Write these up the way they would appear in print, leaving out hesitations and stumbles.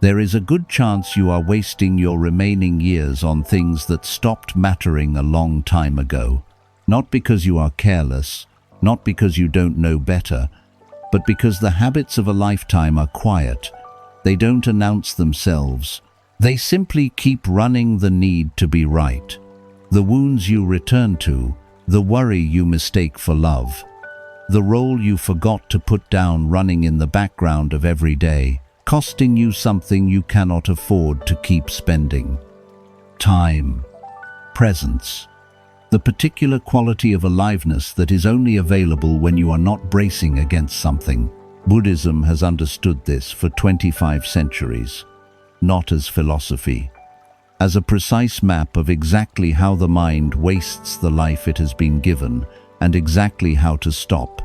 There is a good chance you are wasting your remaining years on things that stopped mattering a long time ago. Not because you are careless, not because you don't know better, but because the habits of a lifetime are quiet. They don't announce themselves. They simply keep running the need to be right. The wounds you return to, the worry you mistake for love, the role you forgot to put down running in the background of every day, costing you something you cannot afford to keep spending. Time, presence, the particular quality of aliveness that is only available when you are not bracing against something. Buddhism has understood this for 25 centuries, not as philosophy, as a precise map of exactly how the mind wastes the life it has been given and exactly how to stop.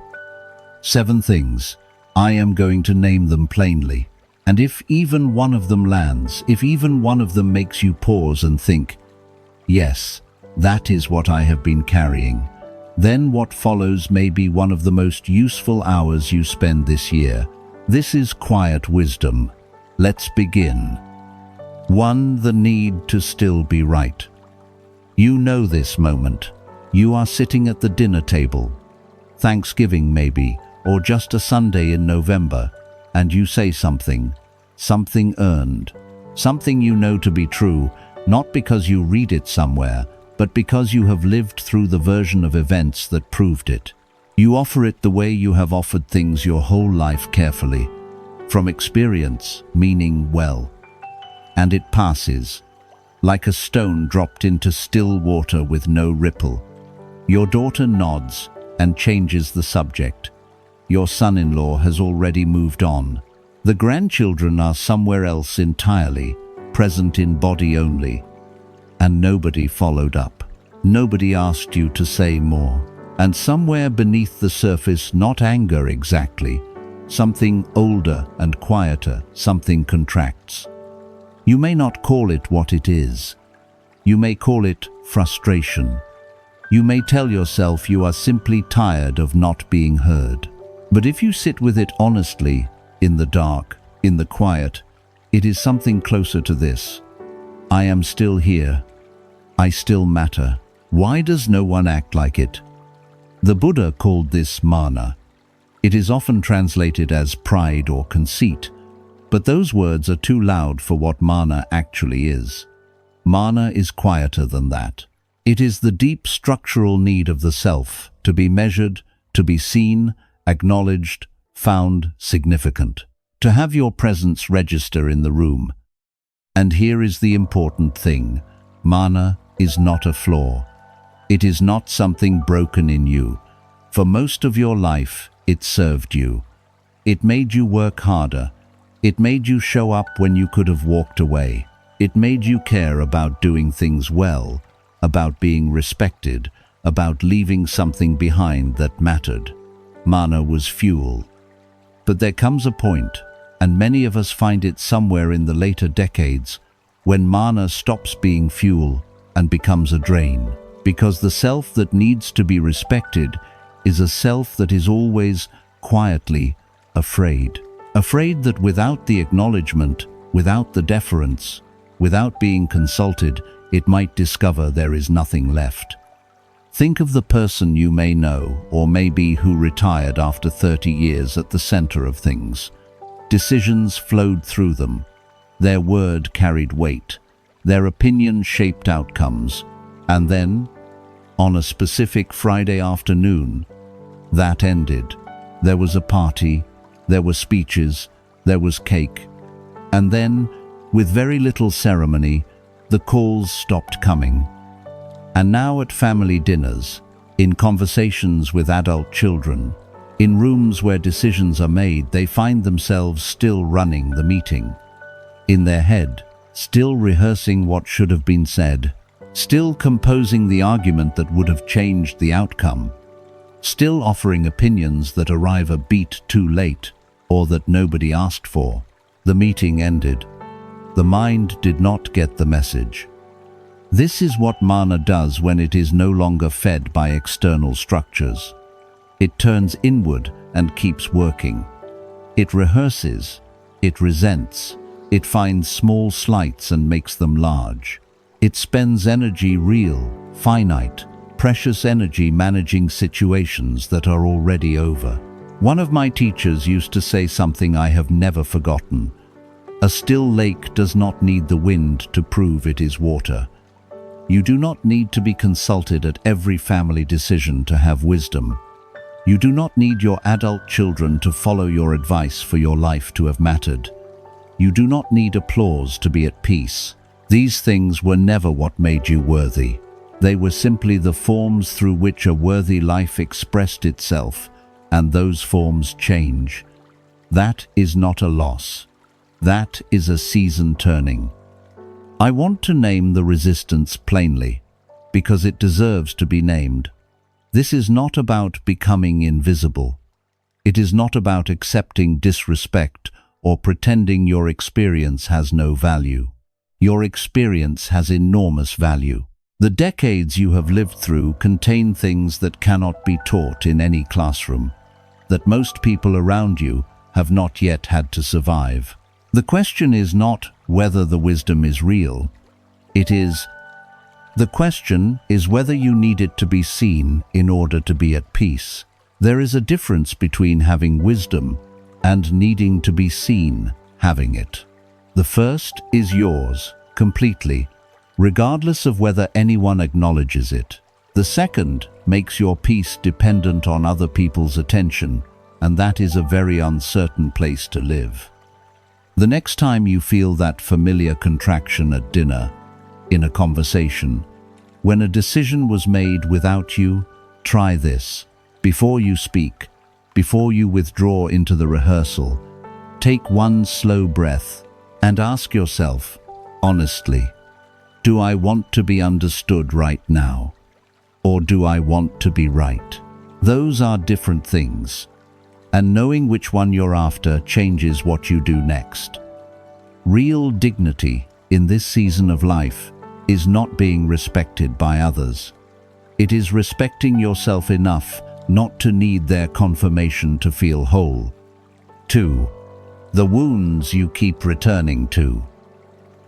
7 things. I am going to name them plainly. And if even one of them lands, if even one of them makes you pause and think, yes, that is what I have been carrying, then what follows may be one of the most useful hours you spend this year. This is quiet wisdom. Let's begin. 1. The need to still be right. You know this moment. You are sitting at the dinner table, Thanksgiving maybe, or just a Sunday in November, and you say something earned, something you know to be true, not because you read it somewhere, but because you have lived through the version of events that proved it. You offer it the way you have offered things your whole life, carefully, from experience, meaning well. And it passes, like a stone dropped into still water with no ripple. Your daughter nods and changes the subject. Your son-in-law has already moved on. The grandchildren are somewhere else entirely, present in body only. And nobody followed up. Nobody asked you to say more. And somewhere beneath the surface, not anger exactly, something older and quieter, something contracts. You may not call it what it is. You may call it frustration. You may tell yourself you are simply tired of not being heard. But if you sit with it honestly, in the dark, in the quiet, it is something closer to this. I am still here. I still matter. Why does no one act like it? The Buddha called this Māna. It is often translated as pride or conceit, but those words are too loud for what Māna actually is. Māna is quieter than that. It is the deep structural need of the self to be measured, to be seen, acknowledged, found significant, to have your presence register in the room. And here is the important thing. Māna is not a flaw. It is not something broken in you. For most of your life, it served you. It made you work harder. It made you show up when you could have walked away. It made you care about doing things well, about being respected, about leaving something behind that mattered. Māna was fuel. But there comes a point, and many of us find it somewhere in the later decades, when Māna stops being fuel and becomes a drain, because the self that needs to be respected is a self that is always quietly afraid. Afraid that without the acknowledgement, without the deference, without being consulted, it might discover there is nothing left. Think of the person you may know or maybe who retired after 30 years at the center of things. Decisions flowed through them. Their word carried weight. Their opinion shaped outcomes. And then, on a specific Friday afternoon, that ended. There was a party, there were speeches, there was cake. And then, with very little ceremony, the calls stopped coming. And now at family dinners, in conversations with adult children, in rooms where decisions are made, they find themselves still running the meeting. In their head, still rehearsing what should have been said, still composing the argument that would have changed the outcome, still offering opinions that arrive a beat too late or that nobody asked for. The meeting ended. The mind did not get the message. This is what Māna does when it is no longer fed by external structures. It turns inward and keeps working. It rehearses, it resents, It finds small slights and makes them large. It spends energy, real, finite, precious energy, managing situations that are already over. One of my teachers used to say something I have never forgotten. A still lake does not need the wind to prove it is water. You do not need to be consulted at every family decision to have wisdom. You do not need your adult children to follow your advice for your life to have mattered. You do not need applause to be at peace. These things were never what made you worthy. They were simply the forms through which a worthy life expressed itself, and those forms change. That is not a loss. That is a season turning. I want to name the resistance plainly, because it deserves to be named. This is not about becoming invisible. It is not about accepting disrespect or pretending your experience has no value. Your experience has enormous value. The decades you have lived through contain things that cannot be taught in any classroom, that most people around you have not yet had to survive. The question is not whether the wisdom is real. The question is whether you need it to be seen in order to be at peace. There is a difference between having wisdom and needing to be seen having it. The first is yours, completely, regardless of whether anyone acknowledges it. The second makes your peace dependent on other people's attention, and that is a very uncertain place to live. The next time you feel that familiar contraction at dinner, in a conversation, when a decision was made without you, try this. Before you speak, before you withdraw into the rehearsal, take one slow breath and ask yourself, honestly, do I want to be understood right now? Or do I want to be right? Those are different things, and knowing which one you're after changes what you do next. Real dignity in this season of life is not being respected by others. It is respecting yourself enough not to need their confirmation to feel whole. 2. The wounds you keep returning to.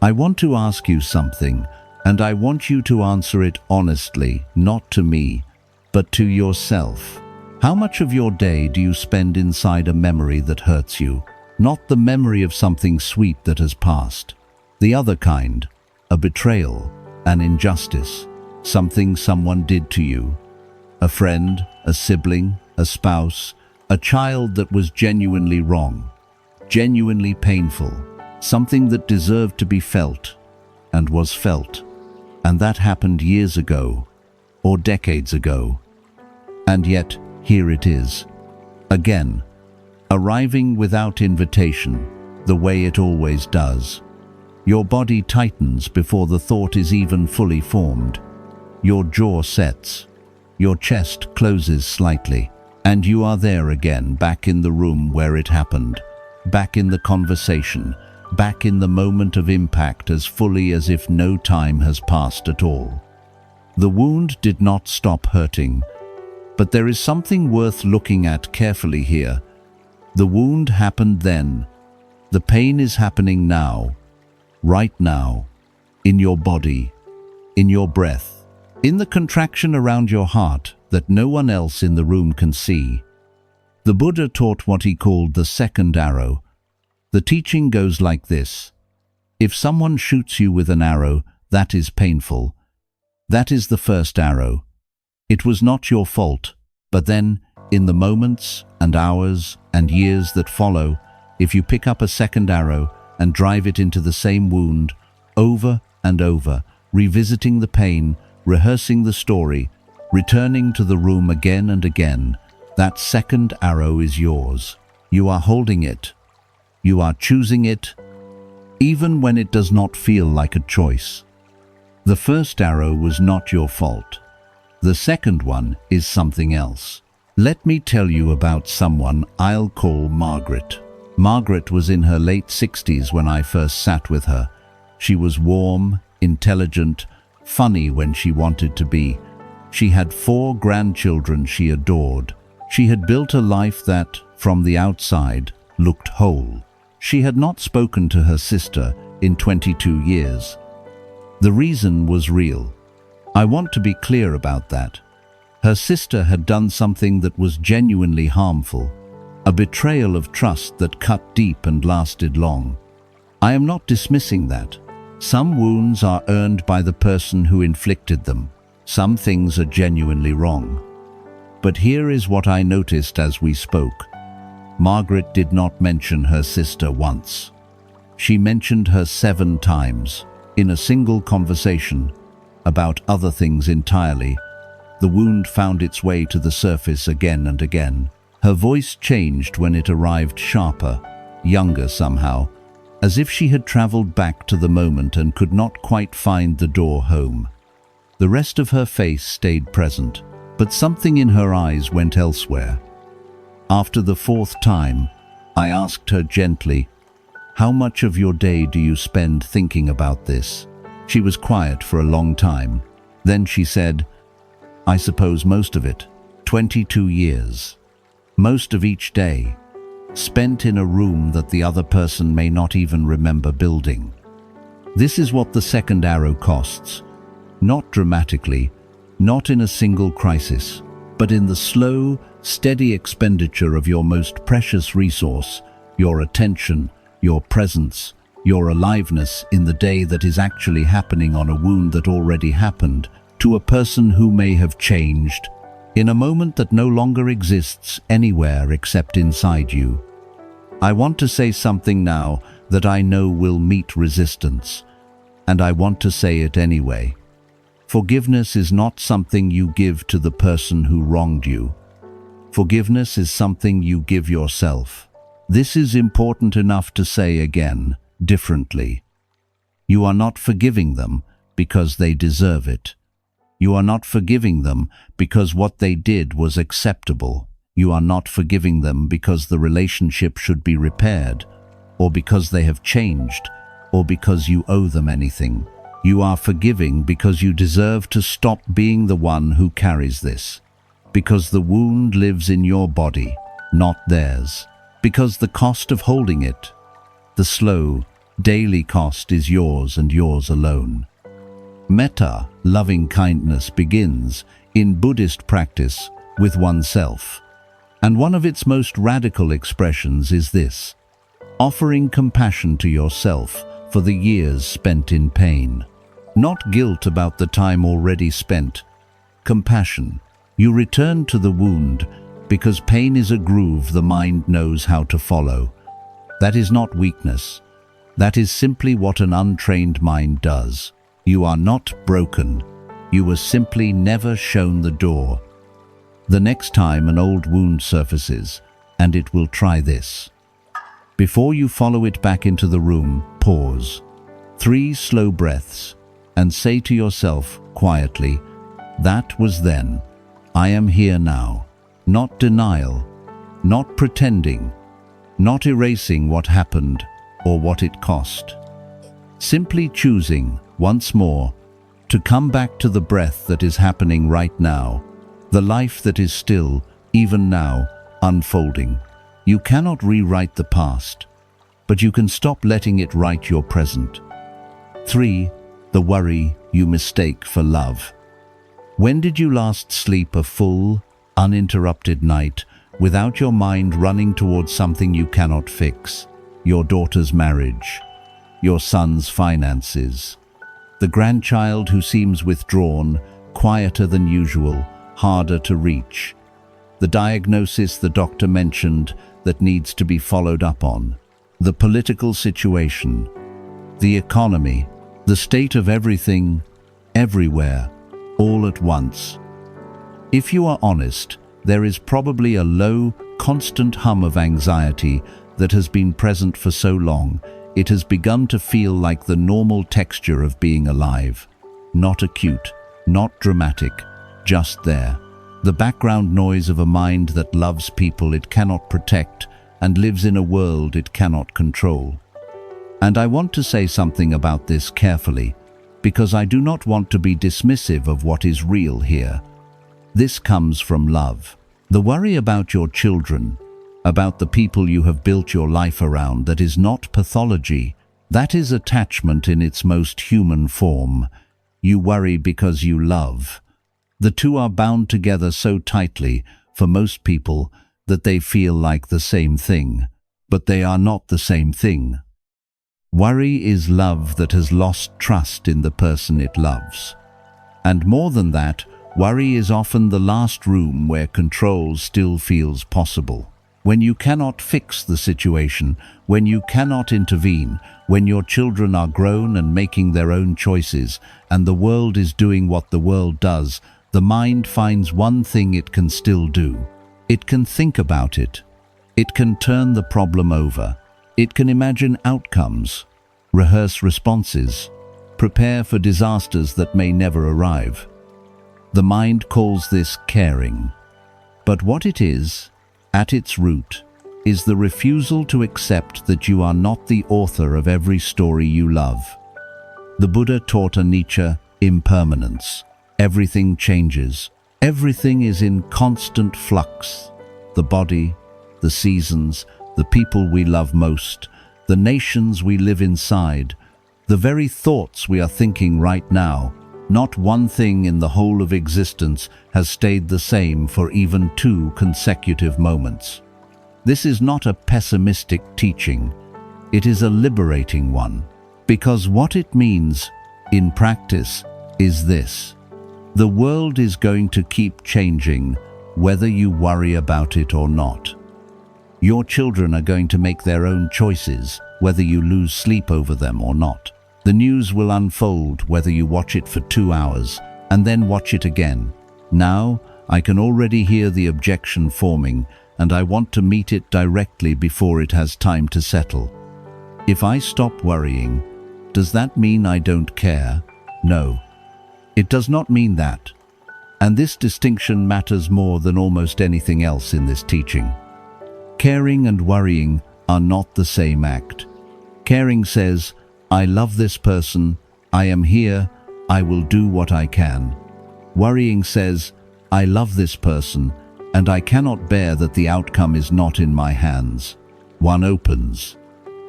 I want to ask you something, and I want you to answer it honestly, not to me, but to yourself. How much of your day do you spend inside a memory that hurts you? Not the memory of something sweet that has passed. The other kind, a betrayal, an injustice, something someone did to you. A friend, a sibling, a spouse, a child that was genuinely wrong, genuinely painful, something that deserved to be felt and was felt. And that happened years ago or decades ago. And yet, here it is, again, arriving without invitation, the way it always does. Your body tightens before the thought is even fully formed. Your jaw sets. Your chest closes slightly, and you are there again, back in the room where it happened, back in the conversation, back in the moment of impact as fully as if no time has passed at all. The wound did not stop hurting, but there is something worth looking at carefully here. The wound happened then. The pain is happening now, right now, in your body, in your breath, in the contraction around your heart that no one else in the room can see. The Buddha taught what he called the second arrow. The teaching goes like this. If someone shoots you with an arrow, that is painful. That is the first arrow. It was not your fault, but then, in the moments and hours and years that follow, if you pick up a second arrow and drive it into the same wound, over and over, revisiting the pain, rehearsing the story, returning to the room again and again, that second arrow is yours. You are holding it. You are choosing it, even when it does not feel like a choice. The first arrow was not your fault. The second one is something else. Let me tell you about someone I'll call Margaret. Margaret was in her late 60s when I first sat with her. She was warm, intelligent, funny when she wanted to be. She had 4 grandchildren she adored. She had built a life that, from the outside, looked whole. She had not spoken to her sister in 22 years. The reason was real. I want to be clear about that. Her sister had done something that was genuinely harmful, a betrayal of trust that cut deep and lasted long. I am not dismissing that. Some wounds are earned by the person who inflicted them. Some things are genuinely wrong. But here is what I noticed as we spoke. Margaret did not mention her sister once. She mentioned her 7 times, in a single conversation, about other things entirely. The wound found its way to the surface again and again. Her voice changed when it arrived sharper, younger somehow, as if she had traveled back to the moment and could not quite find the door home. The rest of her face stayed present, but something in her eyes went elsewhere. After the 4th time, I asked her gently, "How much of your day do you spend thinking about this?" She was quiet for a long time. Then she said, "I suppose most of it, 22 years. Most of each day, spent in a room that the other person may not even remember building." This is what the second arrow costs. Not dramatically, not in a single crisis, but in the slow, steady expenditure of your most precious resource, your attention, your presence, your aliveness in the day that is actually happening on a wound that already happened, to a person who may have changed, in a moment that no longer exists anywhere except inside you. I want to say something now that I know will meet resistance, and I want to say it anyway. Forgiveness is not something you give to the person who wronged you. Forgiveness is something you give yourself. This is important enough to say again, differently. You are not forgiving them because they deserve it. You are not forgiving them because what they did was acceptable. You are not forgiving them because the relationship should be repaired, or because they have changed, or because you owe them anything. You are forgiving because you deserve to stop being the one who carries this. Because the wound lives in your body, not theirs. Because the cost of holding it, the slow, daily cost, is yours and yours alone. Mettā, loving kindness, begins, in Buddhist practice, with oneself. And one of its most radical expressions is this: offering compassion to yourself for the years spent in pain. Not guilt about the time already spent. Compassion. You return to the wound because pain is a groove the mind knows how to follow. That is not weakness. That is simply what an untrained mind does. You are not broken. You were simply never shown the door. The next time an old wound surfaces, and it will try this. Before you follow it back into the room, pause. 3 slow breaths, and say to yourself quietly, "That was then. I am here now." Not denial, not pretending, not erasing what happened or what it cost. Simply choosing, once more, to come back to the breath that is happening right now, the life that is still, even now, unfolding. You cannot rewrite the past, but you can stop letting it write your present. 3. The worry you mistake for love. When did you last sleep a full, uninterrupted night without your mind running towards something you cannot fix? Your daughter's marriage, your son's finances, the grandchild who seems withdrawn, quieter than usual, harder to reach, the diagnosis the doctor mentioned that needs to be followed up on, the political situation, the economy, the state of everything, everywhere, all at once. If you are honest, there is probably a low, constant hum of anxiety that has been present for so long, it has begun to feel like the normal texture of being alive. Not acute, not dramatic, just there. The background noise of a mind that loves people it cannot protect and lives in a world it cannot control. And I want to say something about this carefully, because I do not want to be dismissive of what is real here. This comes from love. The worry about your children, about the people you have built your life around that is not pathology. That is attachment in its most human form. You worry because you love. The two are bound together so tightly, for most people, that they feel like the same thing. But they are not the same thing. Worry is love that has lost trust in the person it loves. And more than that, worry is often the last room where control still feels possible. When you cannot fix the situation, when you cannot intervene, when your children are grown and making their own choices, and the world is doing what the world does, the mind finds one thing it can still do. It can think about it. It can turn the problem over. It can imagine outcomes, rehearse responses, prepare for disasters that may never arrive. The mind calls this caring. But what it is, at its root, is the refusal to accept that you are not the author of every story you love. The Buddha taught Anicca impermanence. Everything changes. Everything is in constant flux. The body, the seasons, the people we love most, the nations we live inside, the very thoughts we are thinking right now. Not one thing in the whole of existence has stayed the same for even 2 consecutive moments. This is not a pessimistic teaching. It is a liberating one. Because what it means, in practice, is this. The world is going to keep changing, whether you worry about it or not. Your children are going to make their own choices, whether you lose sleep over them or not. The news will unfold whether you watch it for 2 hours and then watch it again. Now, I can already hear the objection forming, and I want to meet it directly before it has time to settle. If I stop worrying, does that mean I don't care? No. It does not mean that. And this distinction matters more than almost anything else in this teaching. Caring and worrying are not the same act. Caring says, I love this person, I am here, I will do what I can. Worrying says, I love this person, and I cannot bear that the outcome is not in my hands. One opens.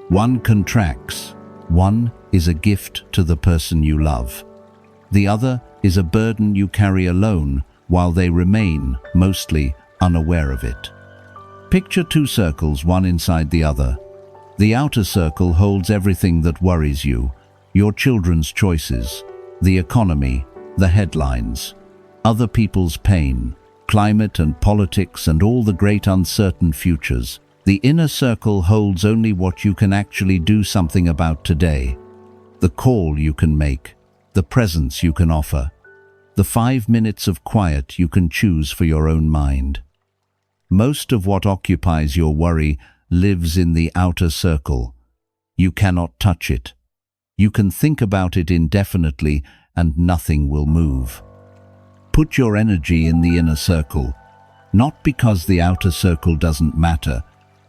One contracts. One is a gift to the person you love. The other is a burden you carry alone while they remain, mostly, unaware of it. Picture 2 circles, one inside the other. The outer circle holds everything that worries you, your children's choices, the economy, the headlines, other people's pain, climate and politics and all the great uncertain futures. The inner circle holds only what you can actually do something about today, the call you can make, the presence you can offer, the 5 minutes of quiet you can choose for your own mind. Most of what occupies your worry lives in the outer circle. You cannot touch it. You can think about it indefinitely and nothing will move. Put your energy in the inner circle, not because the outer circle doesn't matter,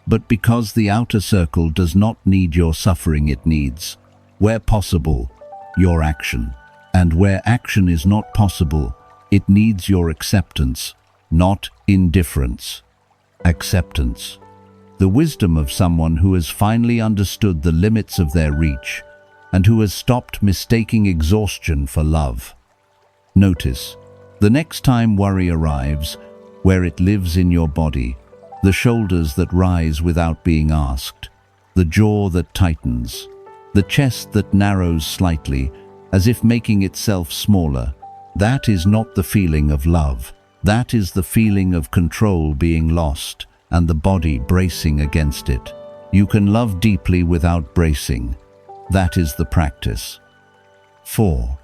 but because the outer circle does not need your suffering, it needs, where possible, your action. And where action is not possible, it needs your acceptance, not indifference. Acceptance. The wisdom of someone who has finally understood the limits of their reach and who has stopped mistaking exhaustion for love. Notice, the next time worry arrives, where it lives in your body, the shoulders that rise without being asked, the jaw that tightens, the chest that narrows slightly, as if making itself smaller. That is not the feeling of love. That is the feeling of control being lost and the body bracing against it. You can love deeply without bracing. That is the practice. 4.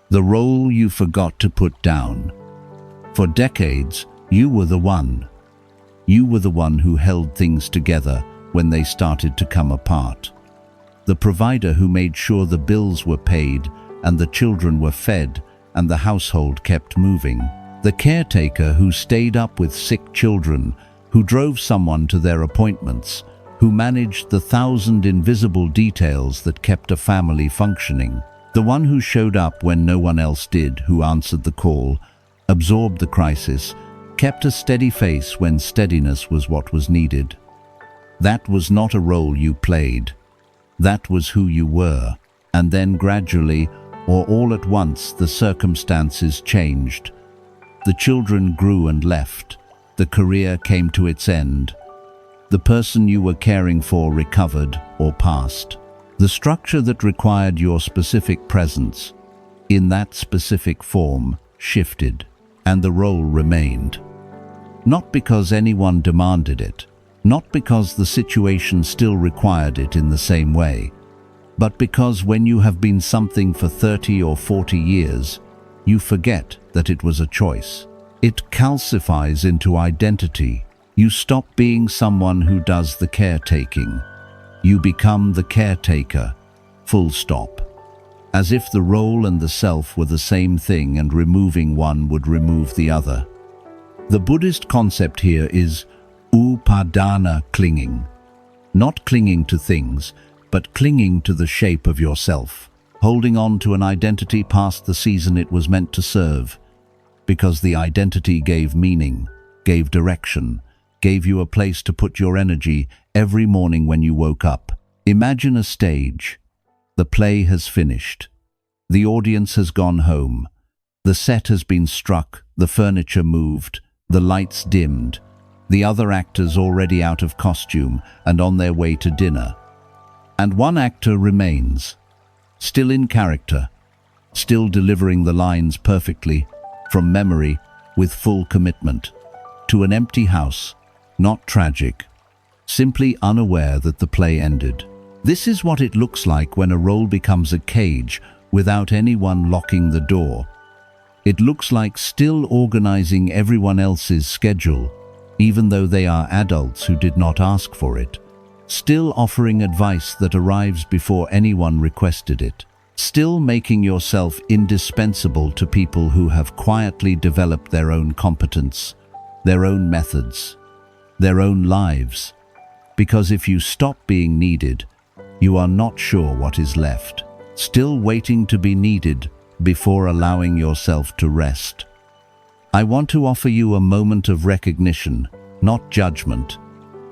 The role you forgot to put down. For decades, you were the one. You were the one who held things together when they started to come apart. The provider who made sure the bills were paid and the children were fed and the household kept moving. The caretaker who stayed up with sick children, who drove someone to their appointments, who managed the 1,000 invisible details that kept a family functioning. The one who showed up when no one else did, who answered the call, absorbed the crisis, kept a steady face when steadiness was what was needed. That was not a role you played. That was who you were. And then gradually, or all at once, the circumstances changed. The children grew and left. The career came to its end. The person you were caring for recovered or passed. The structure that required your specific presence, in that specific form, shifted, and the role remained. Not because anyone demanded it, not because the situation still required it in the same way, but because when you have been something for 30 or 40 years, you forget that it was a choice. It calcifies into identity. You stop being someone who does the caretaking. You become the caretaker, full stop. As if the role and the self were the same thing and removing one would remove the other. The Buddhist concept here is Upādāna, clinging. Not clinging to things, but clinging to the shape of yourself, holding on to an identity past the season it was meant to serve, because the identity gave meaning, gave direction, gave you a place to put your energy every morning when you woke up. Imagine a stage. The play has finished. The audience has gone home. The set has been struck, the furniture moved, the lights dimmed, the other actors already out of costume and on their way to dinner. And one actor remains, still in character, still delivering the lines perfectly, from memory, with full commitment, to an empty house, not tragic, simply unaware that the play ended. This is what it looks like when a role becomes a cage without anyone locking the door. It looks like still organizing everyone else's schedule, even though they are adults who did not ask for it. Still offering advice that arrives before anyone requested it. Still making yourself indispensable to people who have quietly developed their own competence, their own methods, their own lives. Because if you stop being needed, you are not sure what is left. Still waiting to be needed before allowing yourself to rest. I want to offer you a moment of recognition, not judgment,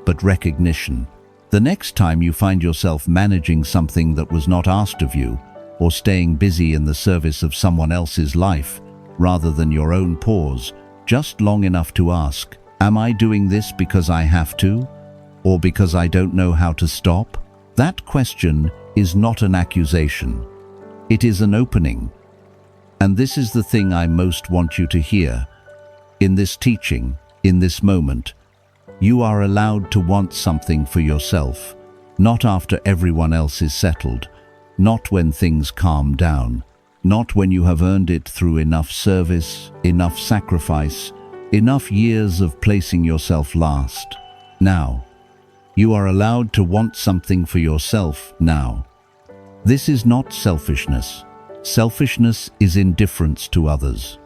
but recognition. The next time you find yourself managing something that was not asked of you, or staying busy in the service of someone else's life, rather than your own pause, just long enough to ask, am I doing this because I have to, or because I don't know how to stop? That question is not an accusation. It is an opening. And this is the thing I most want you to hear. In this teaching, in this moment, you are allowed to want something for yourself, not after everyone else is settled, not when things calm down, not when you have earned it through enough service, enough sacrifice, enough years of placing yourself last. Now, you are allowed to want something for yourself now. This is not selfishness. Selfishness is indifference to others.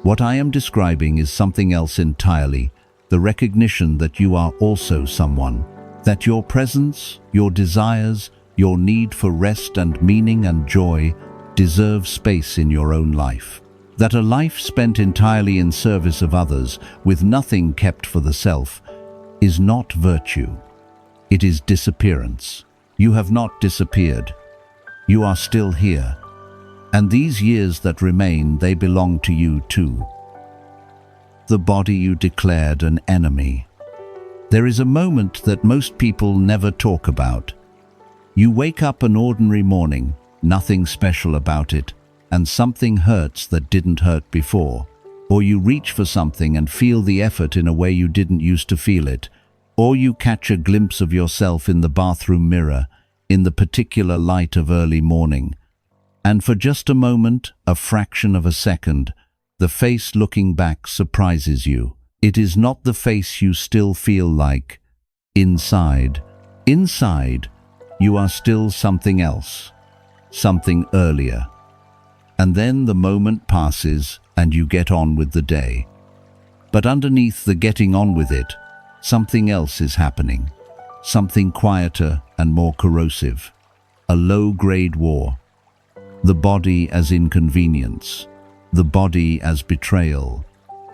What I am describing is something else entirely, the recognition that you are also someone, that your presence, your desires, your need for rest and meaning and joy deserve space in your own life. That a life spent entirely in service of others, with nothing kept for the self, is not virtue. It is disappearance. You have not disappeared. You are still here. And these years that remain, they belong to you too. The body you declared an enemy. There is a moment that most people never talk about. You wake up an ordinary morning, nothing special about it, and something hurts that didn't hurt before. Or you reach for something and feel the effort in a way you didn't used to feel it. Or you catch a glimpse of yourself in the bathroom mirror, in the particular light of early morning. And for just a moment, a fraction of a second, the face looking back surprises you. It is not the face you still feel like. Inside, you are still something else, something earlier. And then the moment passes and you get on with the day. But underneath the getting on with it, something else is happening. Something quieter and more corrosive. A low-grade war. The body as inconvenience. The body as betrayal.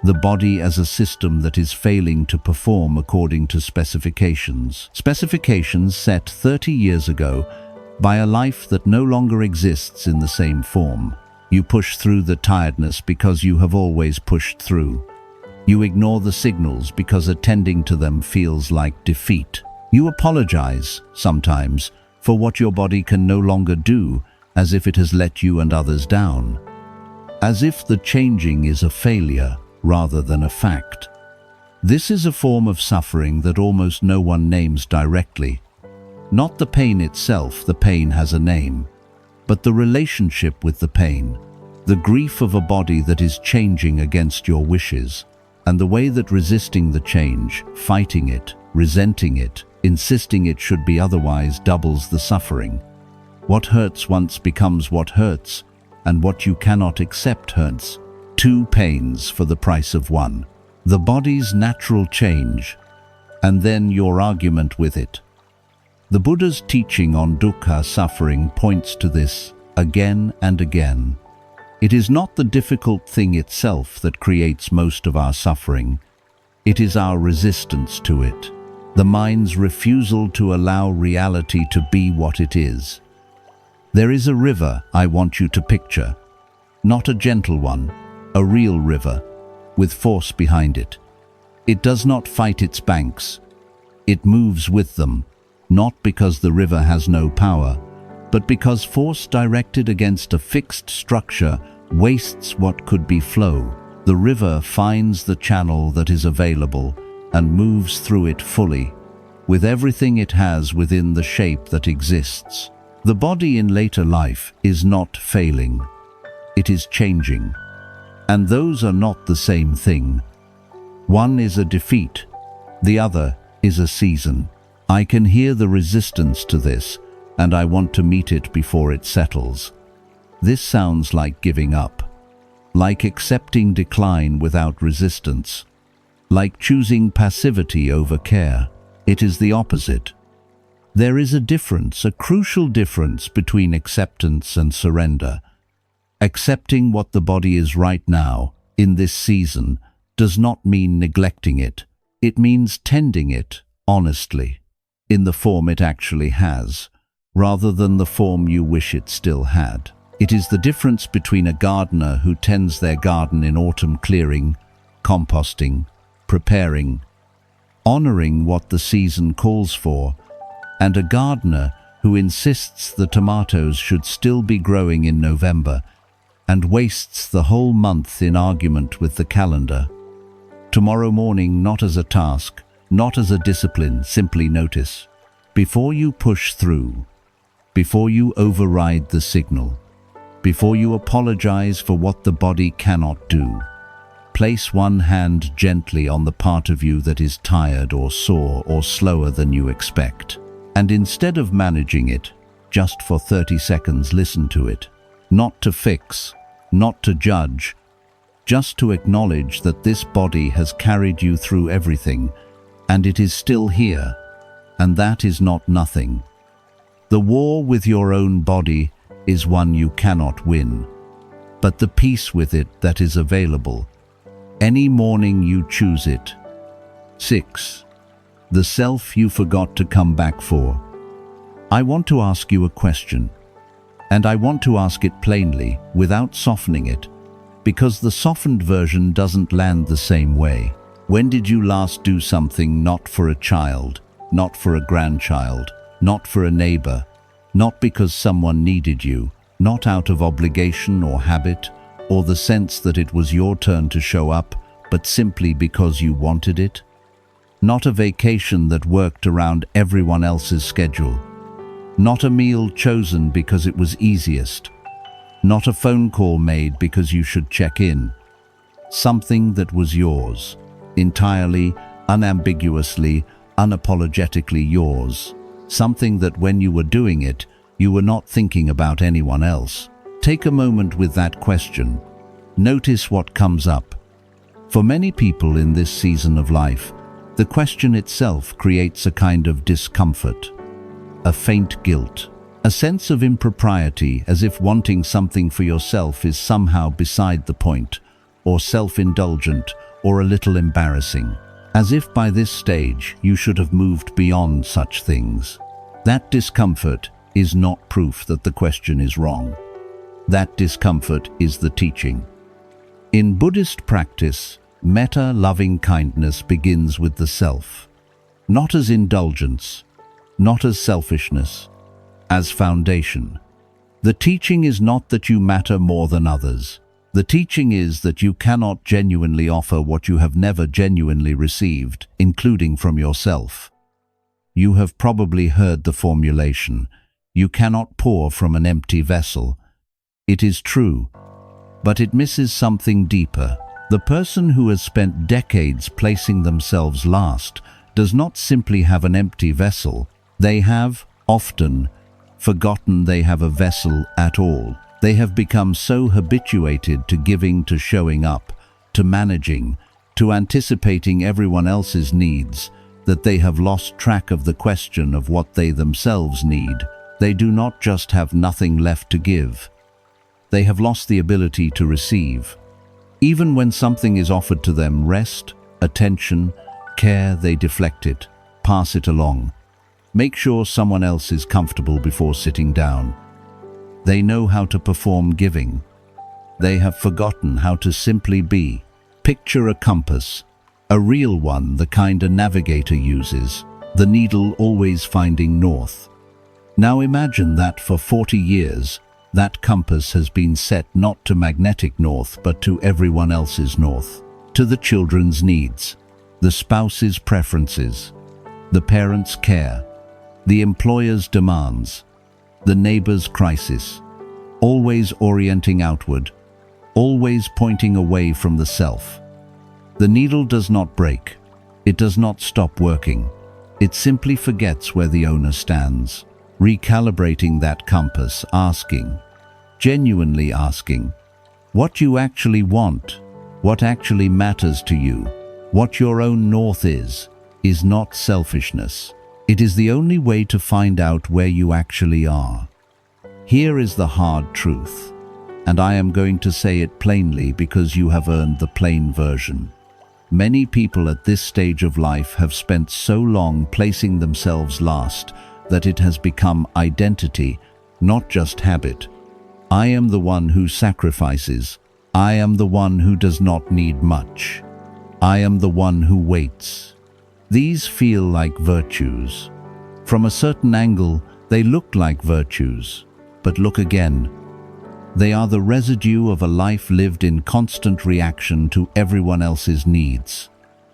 the body as a system that is failing to perform according to specifications. Specifications set 30 years ago by a life that no longer exists in the same form. You push through the tiredness because you have always pushed through. You ignore the signals because attending to them feels like defeat. You apologize, sometimes, for what your body can no longer do, as if it has let you and others down. As if the changing is a failure rather than a fact. This is a form of suffering that almost no one names directly. Not the pain itself, the pain has a name, but the relationship with the pain, the grief of a body that is changing against your wishes, and the way that resisting the change, fighting it, resenting it, insisting it should be otherwise doubles the suffering. What hurts once becomes what hurts, and what you cannot accept hurts. Two pains for the price of one. The body's natural change, and then your argument with it. The Buddha's teaching on dukkha, suffering, points to this again and again. It is not the difficult thing itself that creates most of our suffering. It is our resistance to it. The mind's refusal to allow reality to be what it is. There is a river I want you to picture. Not a gentle one, a real river, with force behind it. It does not fight its banks. It moves with them. Not because the river has no power, but because force directed against a fixed structure wastes what could be flow. The river finds the channel that is available and moves through it fully, with everything it has within the shape that exists. The body in later life is not failing. It is changing. And those are not the same thing. One is a defeat, the other is a season. I can hear the resistance to this, and I want to meet it before it settles. This sounds like giving up, like accepting decline without resistance, like choosing passivity over care. It is the opposite. There is a difference, a crucial difference between acceptance and surrender. Accepting what the body is right now, in this season, does not mean neglecting it. It means tending it, honestly, in the form it actually has, rather than the form you wish it still had. It is the difference between a gardener who tends their garden in autumn, clearing, composting, preparing, honoring what the season calls for, and a gardener who insists the tomatoes should still be growing in November and wastes the whole month in argument with the calendar. Tomorrow morning, not as a task, not as a discipline, simply notice. Before you push through, before you override the signal, before you apologize for what the body cannot do, place one hand gently on the part of you that is tired or sore or slower than you expect. And instead of managing it, just for 30 seconds listen to it. Not to fix, not to judge, just to acknowledge that this body has carried you through everything, and it is still here, and that is not nothing. The war with your own body is one you cannot win, but the peace with it that is available. Any morning you choose it. 6. The self you forgot to come back for. I want to ask you a question, and I want to ask it plainly, without softening it, because the softened version doesn't land the same way. When did you last do something not for a child, not for a grandchild, not for a neighbor, not because someone needed you, not out of obligation or habit, or the sense that it was your turn to show up, but simply because you wanted it? Not a vacation that worked around everyone else's schedule. Not a meal chosen because it was easiest. Not a phone call made because you should check in. Something that was yours, entirely, unambiguously, unapologetically yours. Something that when you were doing it, you were not thinking about anyone else. Take a moment with that question. Notice what comes up. For many people in this season of life, the question itself creates a kind of discomfort, a faint guilt, a sense of impropriety, as if wanting something for yourself is somehow beside the point, or self-indulgent, or a little embarrassing, as if by this stage you should have moved beyond such things. That discomfort is not proof that the question is wrong. That discomfort is the teaching. In Buddhist practice, Mettā, loving kindness, begins with the self, not as indulgence, not as selfishness, as foundation. The teaching is not that you matter more than others. The teaching is that you cannot genuinely offer what you have never genuinely received, including from yourself. You have probably heard the formulation, you cannot pour from an empty vessel. It is true, but it misses something deeper. The person who has spent decades placing themselves last does not simply have an empty vessel. They have, often, forgotten they have a vessel at all. They have become so habituated to giving, to showing up, to managing, to anticipating everyone else's needs, that they have lost track of the question of what they themselves need. They do not just have nothing left to give. They have lost the ability to receive. Even when something is offered to them, rest, attention, care, they deflect it, pass it along. Make sure someone else is comfortable before sitting down. They know how to perform giving. They have forgotten how to simply be. Picture a compass, a real one, the kind a navigator uses, the needle always finding north. Now imagine that for 40 years, that compass has been set not to magnetic north but to everyone else's north, to the children's needs, the spouse's preferences, the parents' care, the employer's demands, the neighbor's crisis, always orienting outward, always pointing away from the self. The needle does not break. It does not stop working. It simply forgets where the owner stands. Recalibrating that compass, asking, genuinely asking, what you actually want, what actually matters to you, what your own north is not selfishness. It is the only way to find out where you actually are. Here is the hard truth, and I am going to say it plainly because you have earned the plain version. Many people at this stage of life have spent so long placing themselves last that it has become identity, not just habit. I am the one who sacrifices. I am the one who does not need much. I am the one who waits. These feel like virtues. From a certain angle, they look like virtues. But look again. They are the residue of a life lived in constant reaction to everyone else's needs.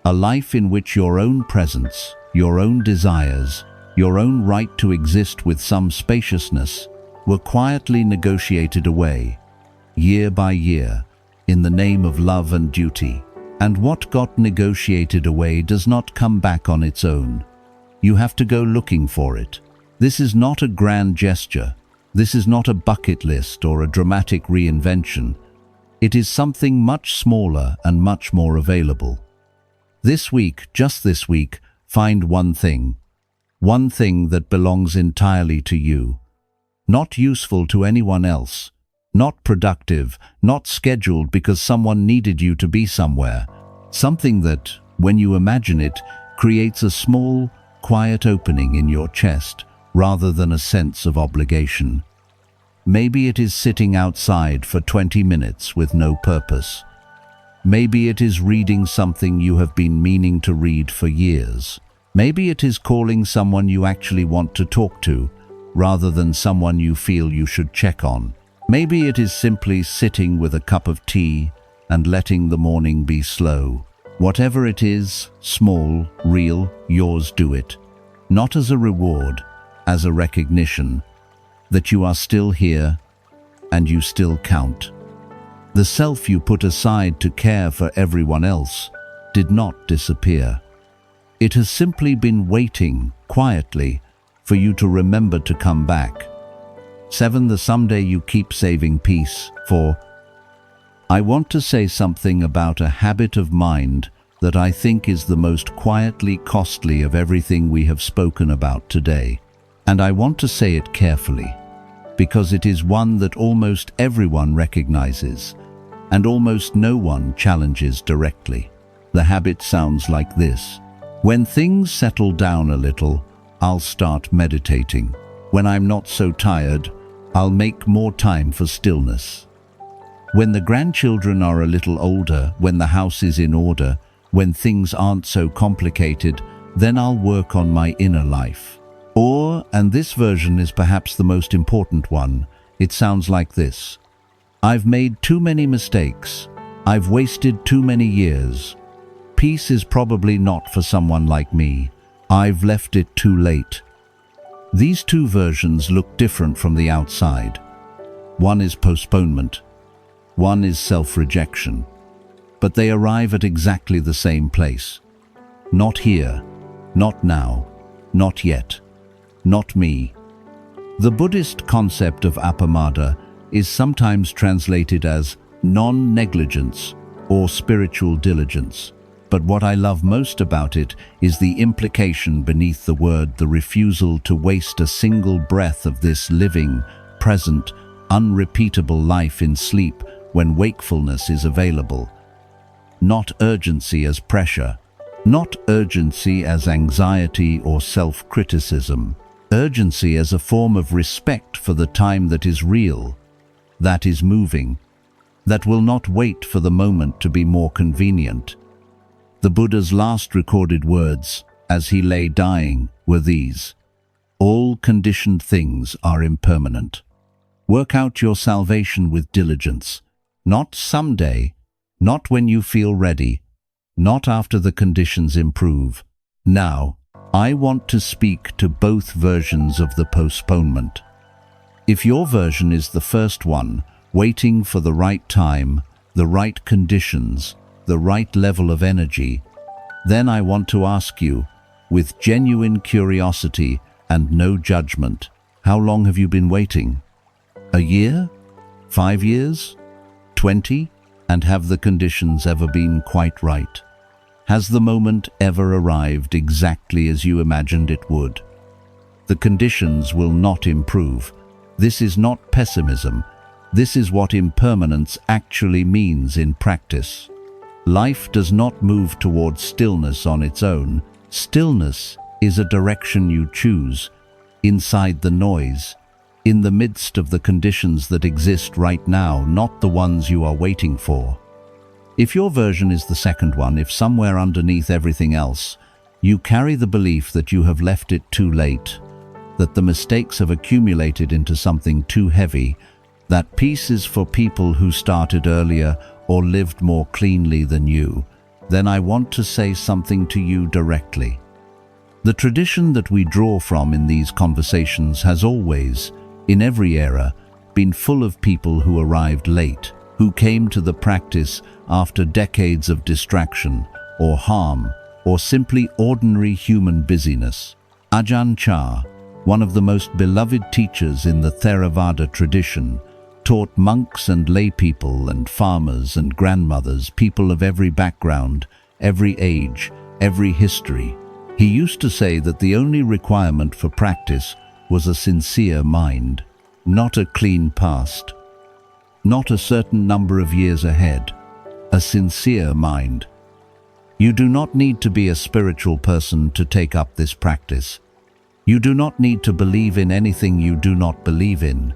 A life in which your own presence, your own desires, your own right to exist with some spaciousness were quietly negotiated away, year by year, in the name of love and duty. And what got negotiated away does not come back on its own. You have to go looking for it. This is not a grand gesture. This is not a bucket list or a dramatic reinvention. It is something much smaller and much more available. This week, just this week, find one thing that belongs entirely to you. Not useful to anyone else, not productive, not scheduled because someone needed you to be somewhere. Something that, when you imagine it, creates a small, quiet opening in your chest, rather than a sense of obligation. Maybe it is sitting outside for 20 minutes with no purpose. Maybe it is reading something you have been meaning to read for years. Maybe it is calling someone you actually want to talk to, rather than someone you feel you should check on. Maybe it is simply sitting with a cup of tea and letting the morning be slow. Whatever it is, small, real, yours, do it. Not as a reward, as a recognition that you are still here and you still count. The self you put aside to care for everyone else did not disappear. It has simply been waiting quietly for you to remember to come back. 7. The someday you keep saving peace for. I want to say something about a habit of mind that I think is the most quietly costly of everything we have spoken about today. And I want to say it carefully, because it is one that almost everyone recognizes, and almost no one challenges directly. The habit sounds like this. When things settle down a little, I'll start meditating. When I'm not so tired, I'll make more time for stillness. When the grandchildren are a little older, when the house is in order, when things aren't so complicated, then I'll work on my inner life. Or, and this version is perhaps the most important one, it sounds like this. I've made too many mistakes. I've wasted too many years. Peace is probably not for someone like me. I've left it too late. These two versions look different from the outside. One is postponement. One is self-rejection. But they arrive at exactly the same place. Not here, not now, not yet, not me. The Buddhist concept of Upādāna is sometimes translated as non-negligence or spiritual diligence. But what I love most about it is the implication beneath the word, the refusal to waste a single breath of this living, present, unrepeatable life in sleep when wakefulness is available. Not urgency as pressure, not urgency as anxiety or self-criticism, urgency as a form of respect for the time that is real, that is moving, that will not wait for the moment to be more convenient. The Buddha's last recorded words, as he lay dying, were these: all conditioned things are impermanent. Work out your salvation with diligence, not someday, not when you feel ready, not after the conditions improve. Now, I want to speak to both versions of the postponement. If your version is the first one, waiting for the right time, the right conditions, the right level of energy, then I want to ask you, with genuine curiosity and no judgment, how long have you been waiting? A year? 5 years? 20? And have the conditions ever been quite right? Has the moment ever arrived exactly as you imagined it would? The conditions will not improve. This is not pessimism. This is what impermanence actually means in practice. Life does not move towards stillness on its own. Stillness is a direction you choose, inside the noise, in the midst of the conditions that exist right now, not the ones you are waiting for. If your version is the second one, if somewhere underneath everything else, you carry the belief that you have left it too late, that the mistakes have accumulated into something too heavy, that peace is for people who started earlier or lived more cleanly than you, then I want to say something to you directly. The tradition that we draw from in these conversations has always, in every era, been full of people who arrived late, who came to the practice after decades of distraction or harm or simply ordinary human busyness. Ajahn Chah, one of the most beloved teachers in the Theravada tradition, taught monks and lay people and farmers and grandmothers, people of every background, every age, every history. He used to say that the only requirement for practice was a sincere mind, not a clean past, not a certain number of years ahead, a sincere mind. You do not need to be a spiritual person to take up this practice. You do not need to believe in anything you do not believe in.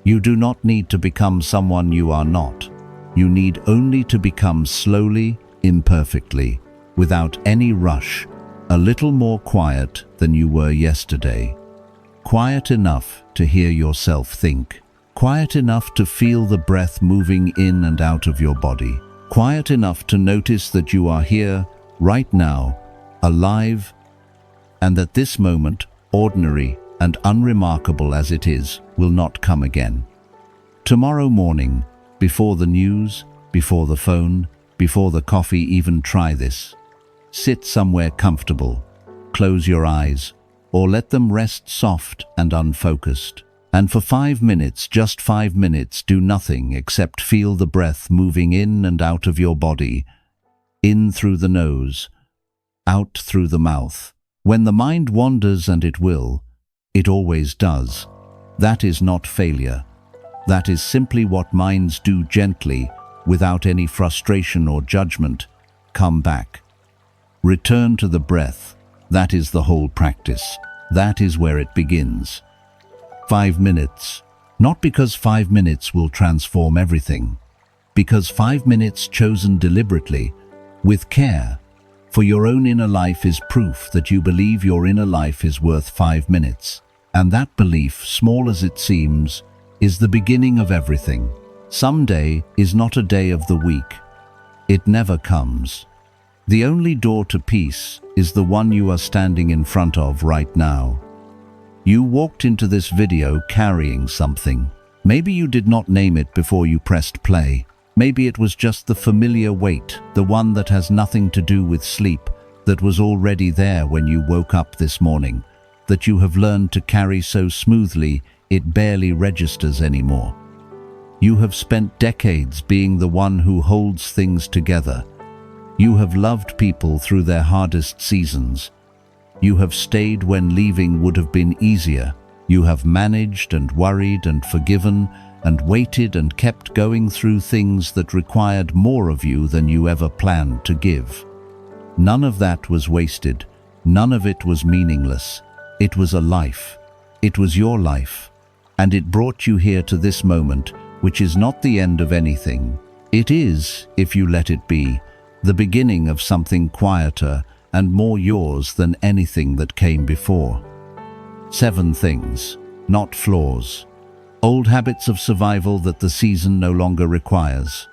You do not need to become someone you are not. You need only to become slowly, imperfectly, without any rush, a little more quiet than you were yesterday. Quiet enough to hear yourself think. Quiet enough to feel the breath moving in and out of your body. Quiet enough to notice that you are here, right now, alive, and that this moment, ordinary and unremarkable as it is, will not come again. Tomorrow morning, before the news, before the phone, before the coffee, even try this. Sit somewhere comfortable, close your eyes, or let them rest soft and unfocused. And for 5 minutes, just 5 minutes, do nothing except feel the breath moving in and out of your body, in through the nose, out through the mouth. When the mind wanders, and it will, it always does, that is not failure. That is simply what minds do, gently, without any frustration or judgment. come back. Return to the breath. That is the whole practice. That is where it begins. 5 minutes. Not because 5 minutes will transform everything. Because 5 minutes chosen deliberately, with care, for your own inner life is proof that you believe your inner life is worth 5 minutes. And that belief, small as it seems, is the beginning of everything. Someday is not a day of the week. It never comes. The only door to peace is the one you are standing in front of right now. You walked into this video carrying something. Maybe you did not name it before you pressed play. Maybe it was just the familiar weight, the one that has nothing to do with sleep, that was already there when you woke up this morning, that you have learned to carry so smoothly it barely registers anymore. You have spent decades being the one who holds things together. You have loved people through their hardest seasons. You have stayed when leaving would have been easier. You have managed and worried and forgiven and waited and kept going through things that required more of you than you ever planned to give. None of that was wasted. None of it was meaningless. It was a life. It was your life. And it brought you here to this moment, which is not the end of anything. It is, if you let it be, the beginning of something quieter and more yours than anything that came before. 7 things, not flaws. Old habits of survival that the season no longer requires.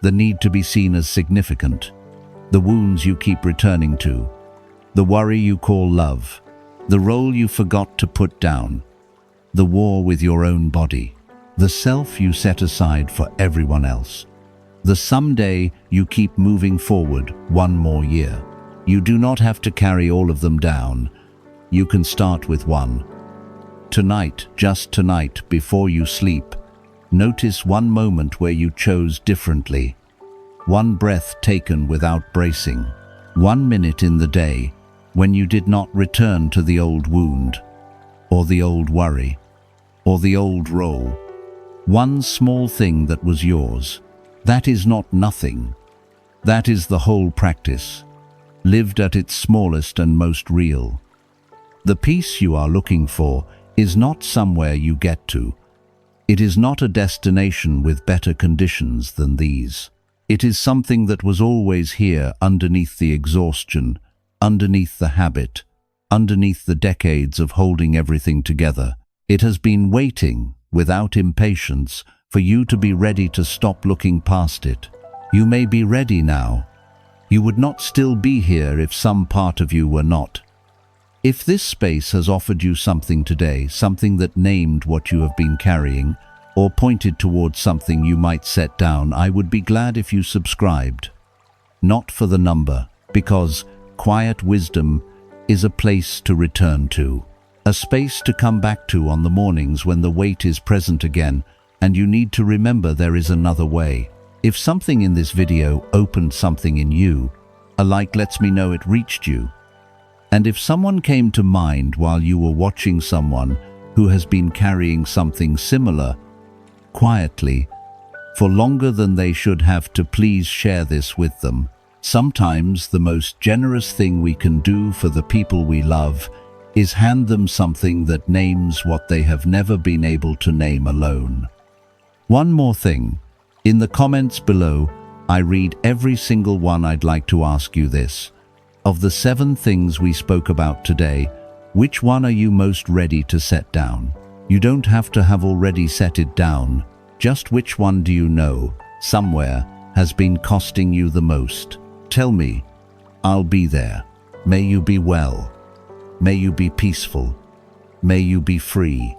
The need to be seen as significant. The wounds you keep returning to. The worry you call love. The role you forgot to put down. The war with your own body. The self you set aside for everyone else. The someday you keep moving forward 1 more year. You do not have to carry all of them down. You can start with 1. Tonight, just tonight, before you sleep, notice 1 moment where you chose differently. 1 breath taken without bracing. 1 minute in the day when you did not return to the old wound, or the old worry, or the old role. 1 small thing that was yours. That is not nothing. That is the whole practice, lived at its smallest and most real. The peace you are looking for is not somewhere you get to. It is not a destination with better conditions than these. It is something that was always here underneath the exhaustion, underneath the habit, underneath the decades of holding everything together. It has been waiting, without impatience, for you to be ready to stop looking past it. You may be ready now. You would not still be here if some part of you were not. If this space has offered you something today, something that named what you have been carrying, or pointed towards something you might set down, I would be glad if you subscribed. Not for the number, because quiet wisdom is a place to return to. A space to come back to on the mornings when the weight is present again, and you need to remember there is another way. If something in this video opened something in you, a like lets me know it reached you. And if someone came to mind while you were watching someone who has been carrying something similar, quietly, for longer than they should have, to please share this with them. Sometimes the most generous thing we can do for the people we love is hand them something that names what they have never been able to name alone. One more thing. In the comments below, I read every single one. I'd like to ask you this. Of the 7 things we spoke about today, which one are you most ready to set down? You don't have to have already set it down. Just which one do you know, somewhere, has been costing you the most? Tell me. I'll be there. May you be well. May you be peaceful. May you be free.